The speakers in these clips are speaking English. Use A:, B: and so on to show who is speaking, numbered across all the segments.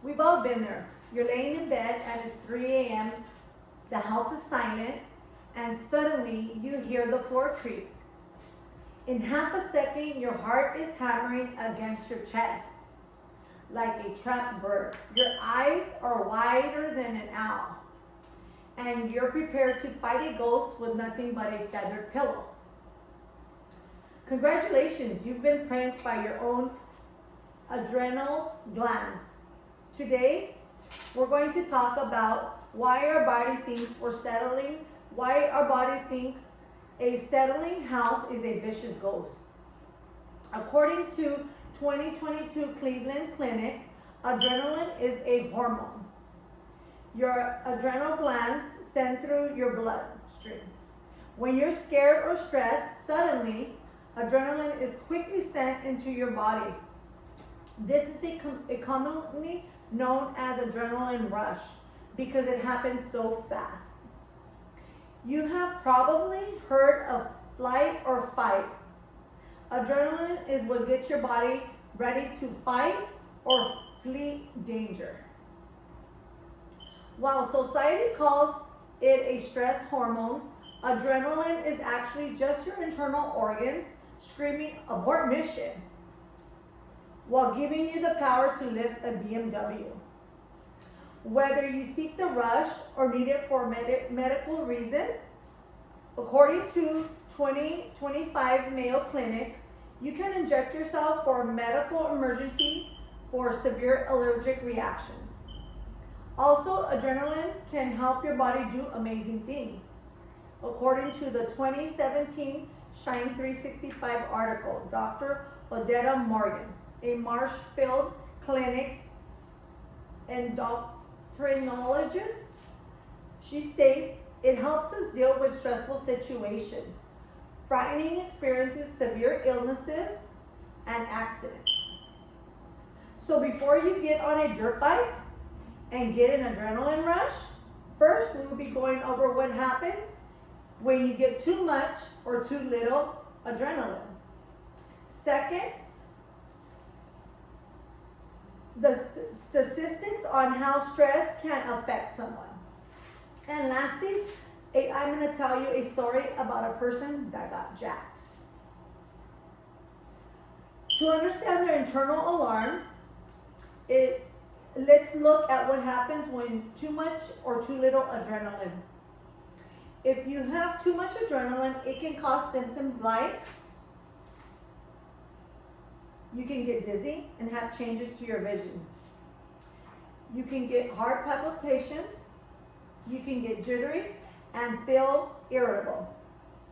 A: We've all been there. You're laying in bed and it's 3 a.m., the house is silent, and suddenly you hear the floor creak. In half a second, your heart is hammering against your chest like a trapped bird. Your eyes are wider than an owl, and you're prepared to fight a ghost with nothing but a feathered pillow. Congratulations, you've been pranked by your own adrenal glands. Today, we're going to talk about why our body thinks we're settling, why our body thinks a settling house is a vicious ghost. According to 2022 Cleveland Clinic, adrenaline is a hormone. Your adrenal glands send through your bloodstream. When you're scared or stressed, suddenly adrenaline is quickly sent into your body. This is commonly known as adrenaline rush because it happens so fast. You have probably heard of flight or fight. Adrenaline is what gets your body ready to fight or flee danger. While society calls it a stress hormone, adrenaline is actually just your internal organs screaming abort mission while giving you the power to lift a BMW. Whether you seek the rush or need it for medical reasons, according to 2025 Mayo Clinic, you can inject yourself for a medical emergency for severe allergic reactions. Also, adrenaline can help your body do amazing things. According to the 2017 Shine 365 article, Dr. Odetta Morgan, a Marshfield Clinic endocrinologist, she states, it helps us deal with stressful situations, frightening experiences, severe illnesses, and accidents. So before you get on a dirt bike and get an adrenaline rush, first we will be going over what happens when you get too much or too little adrenaline. Second, the statistics on how stress can affect someone. And lastly, I'm going to tell you a story about a person that got jacked. To understand their internal alarm, let's look at what happens when too much or too little adrenaline. If you have too much adrenaline, it can cause symptoms like you can get dizzy and have changes to your vision. You can get heart palpitations. You can get jittery and feel irritable.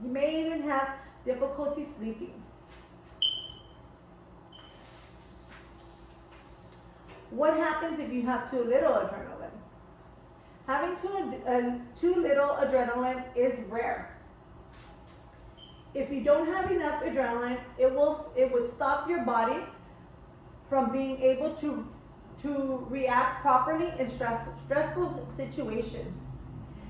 A: You may even have difficulty sleeping. What happens if you have too little adrenaline? Having too little adrenaline is rare. If you don't have enough adrenaline, it would stop your body from being able to react properly in stressful situations.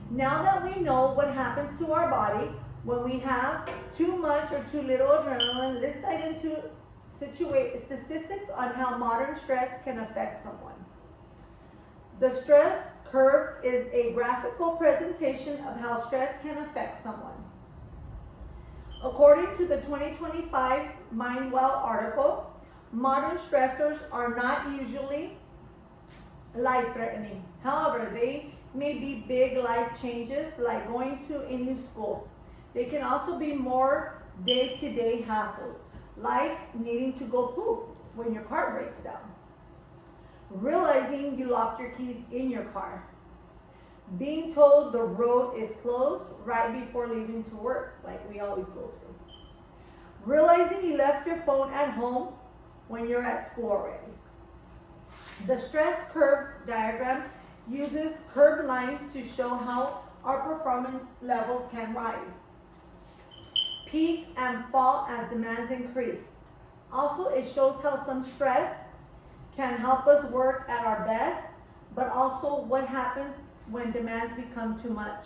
A: Now that we know what happens to our body when we have too much or too little adrenaline, let's dive into statistics on how modern stress can affect someone. The stress curve is a graphical presentation of how stress can affect someone. According to the 2025 MindWell article, modern stressors are not usually life-threatening. However, they may be big life changes like going to a new school. They can also be more day-to-day hassles, like needing to go poop when your car breaks down. Realizing you locked your keys in your car. Being told the road is closed right before leaving to work, like we always go through. Realizing you left your phone at home when you're at school already. The stress curve diagram uses curved lines to show how our performance levels can rise, peak and fall as demands increase. Also, it shows how some stress can help us work at our best, but also what happens when demands become too much.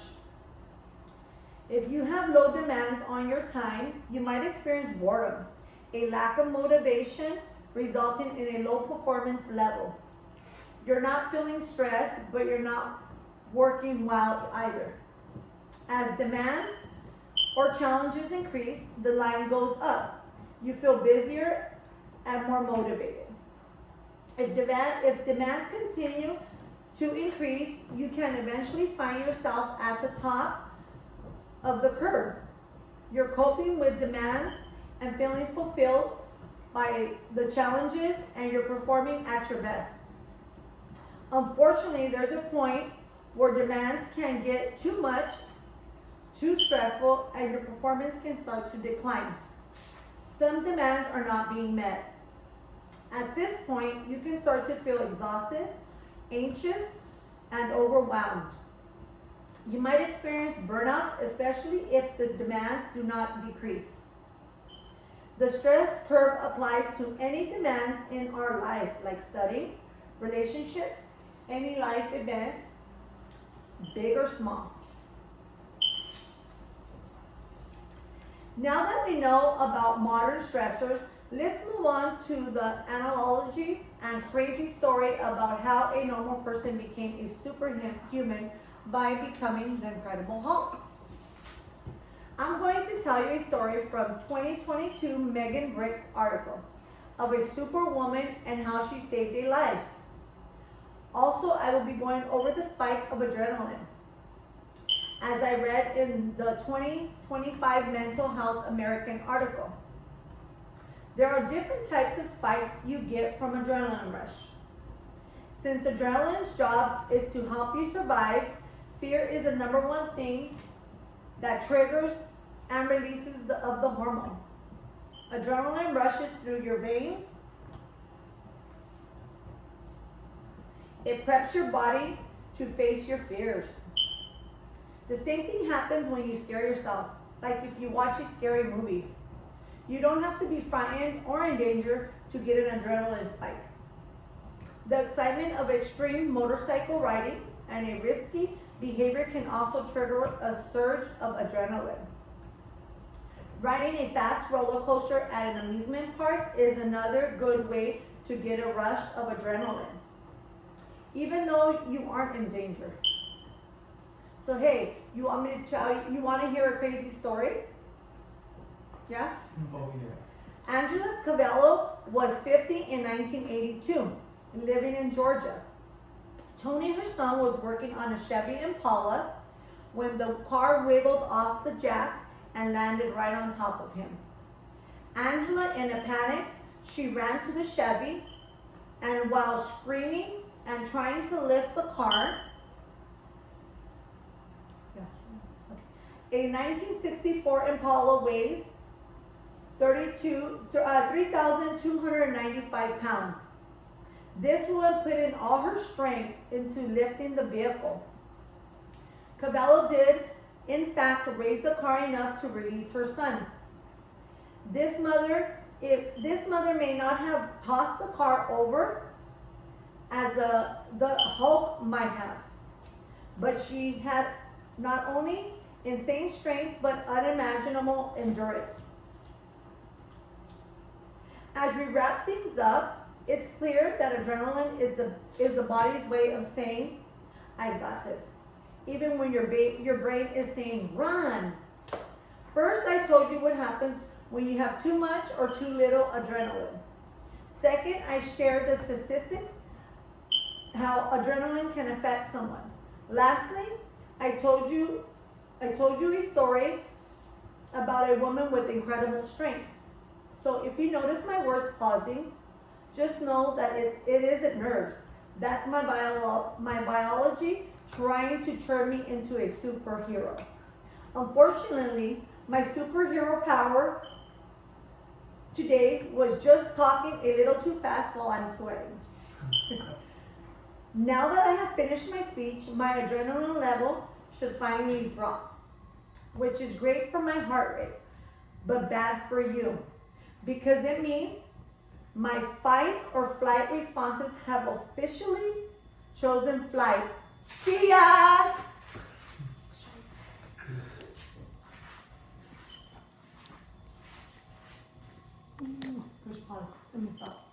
A: If you have low demands on your time, you might experience boredom, a lack of motivation resulting in a low performance level. You're not feeling stressed, but you're not working well either. As demands or challenges increase, the line goes up. You feel busier and more motivated. If demands continue to increase, you can eventually find yourself at the top of the curve. You're coping with demands and feeling fulfilled by the challenges, and you're performing at your best. Unfortunately, there's a point where demands can get too much, too stressful, and your performance can start to decline. Some demands are not being met. At this point, you can start to feel exhausted, anxious, and overwhelmed. You might experience burnout, especially if the demands do not decrease. The stress curve applies to any demands in our life, like studying, relationships, any life events, big or small. Now that we know about modern stressors, let's move on to the analogies and crazy story about how a normal person became a superhuman by becoming the Incredible Hulk. I'm going to tell you a story from 2022 Megan Brick's article of a superwoman and how she saved a life. Also, I will be going over the spike of adrenaline, as I read in the 2025 Mental Health American article. There are different types of spikes you get from adrenaline rush. Since adrenaline's job is to help you survive, fear is the number one thing that triggers and releases the hormone. Adrenaline rushes through your veins. It preps your body to face your fears. The same thing happens when you scare yourself, like if you watch a scary movie. You don't have to be frightened or in danger to get an adrenaline spike. The excitement of extreme motorcycle riding and a risky behavior can also trigger a surge of adrenaline. Riding a fast roller coaster at an amusement park is another good way to get a rush of adrenaline, even though you aren't in danger. So hey, you want me to tell you want to hear a crazy story? Yeah?
B: Oh, yeah.
A: Angela Cavallo was 50 in 1982, living in Georgia. Tony, her son, was working on a Chevy Impala when the car wiggled off the jack and landed right on top of him. Angela, in a panic, she ran to the Chevy, and while screaming and trying to lift the car, a 1964 Impala weighs 3,295 pounds. This woman put in all her strength into lifting the vehicle. Cavallo did, in fact, raise the car enough to release her son. This mother may not have tossed the car over as the Hulk might have, but she had not only insane strength but unimaginable endurance. As we wrap things up, it's clear that adrenaline is the body's way of saying, "I got this," even when your brain is saying, "Run." First, I told you what happens when you have too much or too little adrenaline. Second, I shared the statistics, how adrenaline can affect someone. Lastly, I told you a story about a woman with incredible strength. So if you notice my words pausing, just know that it isn't nerves. That's my biology trying to turn me into a superhero. Unfortunately, my superhero power today was just talking a little too fast while I'm sweating. Now that I have finished my speech, my adrenaline level should finally drop, which is great for my heart rate, but bad for you, because it means my fight or flight responses have officially chosen flight. See ya! Push pause. Let me stop.